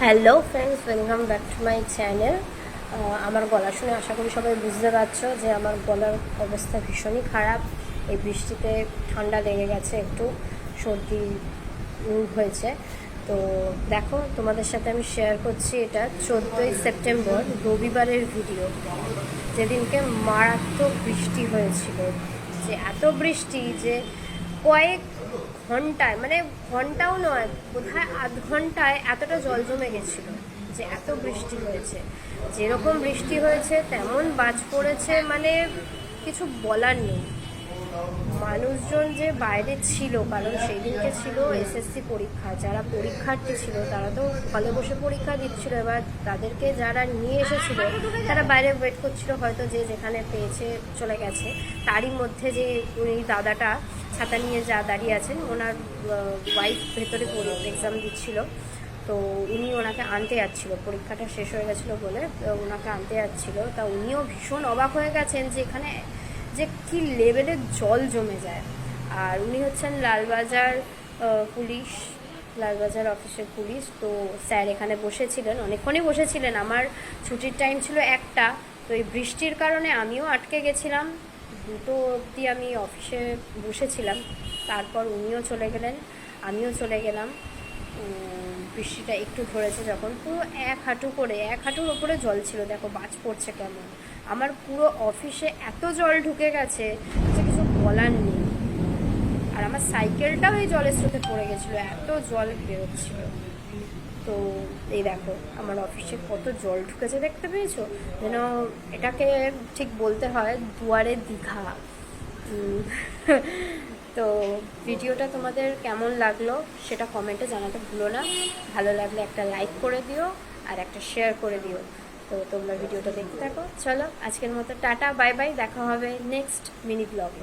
Hello friends, welcome back to my channel. আমার গলা শুনে আশা করি সবাই বুঝতে পারছো যে আমার গলার অবস্থা ভীষণই খারাপ। এই বৃষ্টিতে ঠান্ডা লেগে গেছে, একটু সর্দি হয়েছে। তো দেখো, তোমাদের সাথে আমি শেয়ার করছি এটা 14ই সেপ্টেম্বর রবিবারের ভিডিও, যেদিনকে মারাত্মক বৃষ্টি হয়েছিল। যে এত বৃষ্টি যে কয়েক ঘন্টায়, মানে ঘন্টাও নয়, বোধহয় আধ ঘন্টায় এতটা জল জমে গেছিল, যে এত বৃষ্টি হয়েছে। যেরকম বৃষ্টি হয়েছে তেমন বাজ পড়েছে, মানে কিছু বলার নেই। মানুষজন যে বাইরে ছিল, কারণ সেই দিনকে ছিল এসএসসি পরীক্ষা, যারা পরীক্ষার্থী ছিল তারা তো হলে বসে পরীক্ষা দিচ্ছিল। এবার তাদেরকে যারা নিয়ে এসেছিল তারা বাইরে ওয়েট করছিল, হয়তো যে যেখানে পেয়েছে চলে গেছে। তারই মধ্যে যে উনি দাদাটা ছাতা নিয়ে যা দাঁড়িয়ে আছেন, ওনার ওয়াইফ ভেতরে এক্সাম দিচ্ছিল। তো উনি ওনাকে আনতে যাচ্ছিলো, পরীক্ষাটা শেষ হয়ে গেছিলো বলে ওনাকে আনতে যাচ্ছিলো। তা উনিও ভীষণ অবাক হয়ে গেছেন যে এখানে যে কী লেভেলের জল জমে যায়। আর উনি হচ্ছেন লালবাজার পুলিশ, লালবাজার অফিসের পুলিশ। তো স্যার এখানে বসেছিলেন, অনেকক্ষণই বসেছিলেন। আমার ছুটির টাইম ছিল 1টা। তো এই বৃষ্টির কারণে আমিও আটকে গেছিলাম, 2টো অবধি আমি অফিসে বসেছিলাম। তারপর উনিও চলে গেলেন, আমিও চলে গেলাম। বৃষ্টিটা একটু ধরেছে যখন, পুরো এক হাঁটুর ওপরে জল ছিল। দেখো বাজ পড়ছে কেমন। আমার পুরো অফিসে এত জল ঢুকে গেছে যে কিছু বলার নেই। আর আমার সাইকেলটাও এই জলের স্রোতে পড়ে গেছিলো, এত জল বেরোচ্ছিল। তো এই দেখো আমার অফিসে কত জল ঢুকেছে, দেখতে পেয়েছো? যেন এটাকে ঠিক বলতে হয় দুয়ারে দীঘা। তো ভিডিওটা তোমাদের কেমন লাগলো সেটা কমেন্টে জানাতে ভুলো না। ভালো লাগলে একটা লাইক করে দিও আর একটা শেয়ার করে দিও। তো তোমরা ভিডিওটা দেখতে থাকো। চলো আজকের মতো টাটা, বাই বাই, দেখা হবে নেক্সট মিনি ব্লগে।